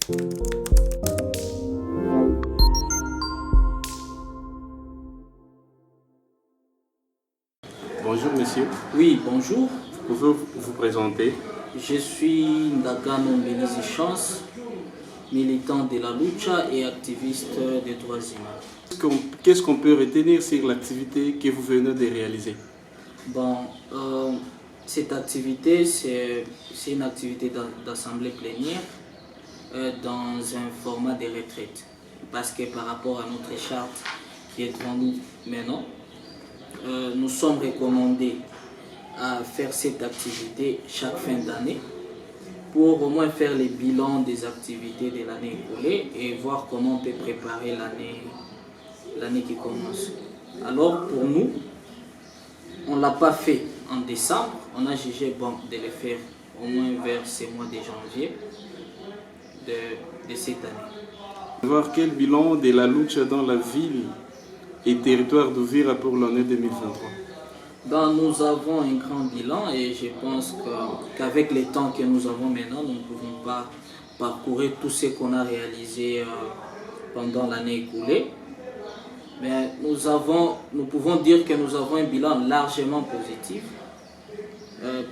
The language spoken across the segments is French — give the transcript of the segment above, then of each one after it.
Bonjour monsieur. Oui, bonjour. Pouvez-vous vous présenter? Je suis Ndagano Mbelizi Chance, militant de la lucha et activiste des droits humains. Qu'est-ce qu'on peut retenir sur l'activité que vous venez de réaliser? Bon, cette activité, c'est une activité d'assemblée plénière dans un format de retraite. Parce que par rapport à notre charte qui est devant nous maintenant, nous sommes recommandés à faire cette activité chaque fin d'année pour au moins faire les bilans des activités de l'année écoulée et voir comment on peut préparer l'année qui commence. Alors pour nous, on ne l'a pas fait en décembre, on a jugé bon de le faire au moins vers ce mois de janvier de cette année. Voir quel bilan de la lucha dans la ville et territoire d'Uvira pour l'année 2023? Ben, nous avons un grand bilan et je pense qu'avec les temps que nous avons maintenant, nous ne pouvons pas parcourir tout ce qu'on a réalisé pendant l'année écoulée. Mais nous pouvons dire que nous avons un bilan largement positif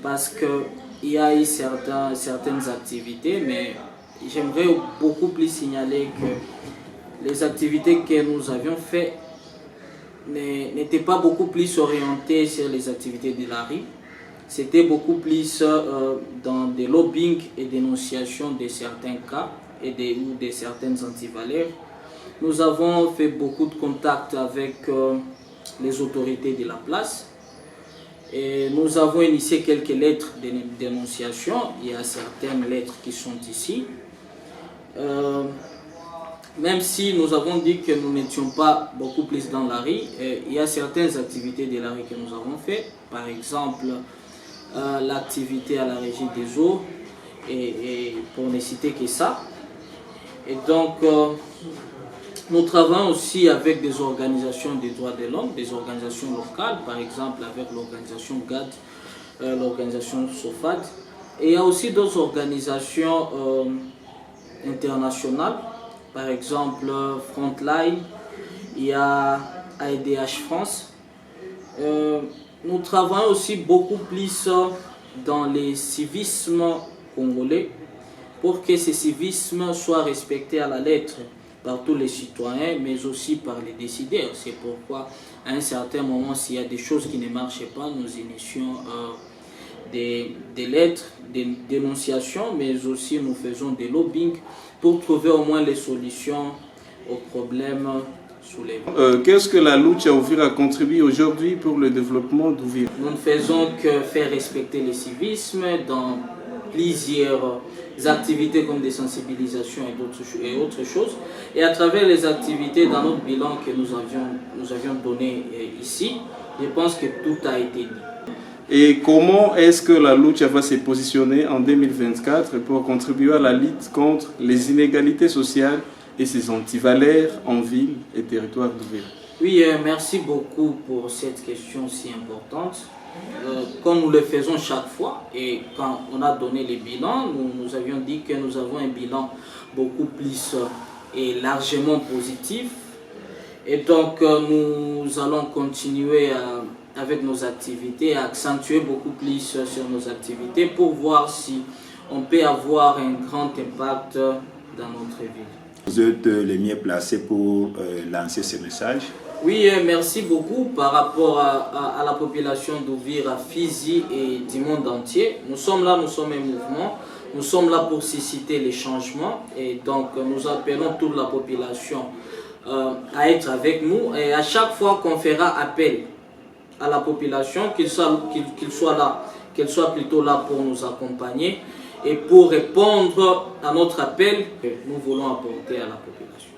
parce qu'il y a eu certaines activités, mais j'aimerais beaucoup plus signaler que les activités que nous avions faites n'étaient pas beaucoup plus orientées sur les activités de la rue. C'était beaucoup plus dans des lobbying et dénonciations de certains cas et de certaines antivaleurs. Nous avons fait beaucoup de contacts avec les autorités de la place et nous avons initié quelques lettres de dénonciation. Il y a certaines lettres qui sont ici. Même si nous avons dit que nous n'étions pas beaucoup plus dans la rue, il y a certaines activités de la rue que nous avons fait. Par exemple, l'activité à la régie des eaux, et pour ne citer que ça. Et donc, nous travaillons aussi avec des organisations des droits de l'homme, des organisations locales, par exemple avec l'organisation GAD, l'organisation SOFAD. Et il y a aussi d'autres organisations internationales, par exemple Frontline, il y a AIDH France. Nous travaillons aussi beaucoup plus dans les civismes congolais pour que ces civismes soient respectés à la lettre par tous les citoyens, mais aussi par les décideurs. C'est pourquoi, à un certain moment, s'il y a des choses qui ne marchaient pas, nous initions des lettres, des dénonciations, mais aussi nous faisons des lobbying pour trouver au moins les solutions aux problèmes soulevés. Qu'est-ce que la lucha Uvira contribue aujourd'hui pour le développement d'Uvira? Nous ne faisons que faire respecter le civisme dans plusieurs activités comme des sensibilisations et autres choses. Et à travers les activités dans notre bilan que nous avions donné ici, je pense que tout a été dit. Et comment est-ce que la lucha va se positionner en 2024 pour contribuer à la lutte contre les inégalités sociales et ses antivaleurs en ville et territoire d'Uvira? Oui, merci beaucoup pour cette question si importante. Comme nous le faisons chaque fois, et quand on a donné les bilans, nous avions dit que nous avons un bilan beaucoup plus et largement positif. Et donc, nous allons continuer avec nos activités, à accentuer beaucoup plus sur nos activités pour voir si on peut avoir un grand impact dans notre ville. Vous êtes les mieux placés pour lancer ce message. Oui, merci beaucoup par rapport à la population d'Uvira, Fizi et du monde entier. Nous sommes là, nous sommes un mouvement, nous sommes là pour susciter les changements et donc nous appelons toute la population à être avec nous et à chaque fois qu'on fera appel à la population, qu'elle soit plutôt là pour nous accompagner et pour répondre à notre appel que nous voulons apporter à la population.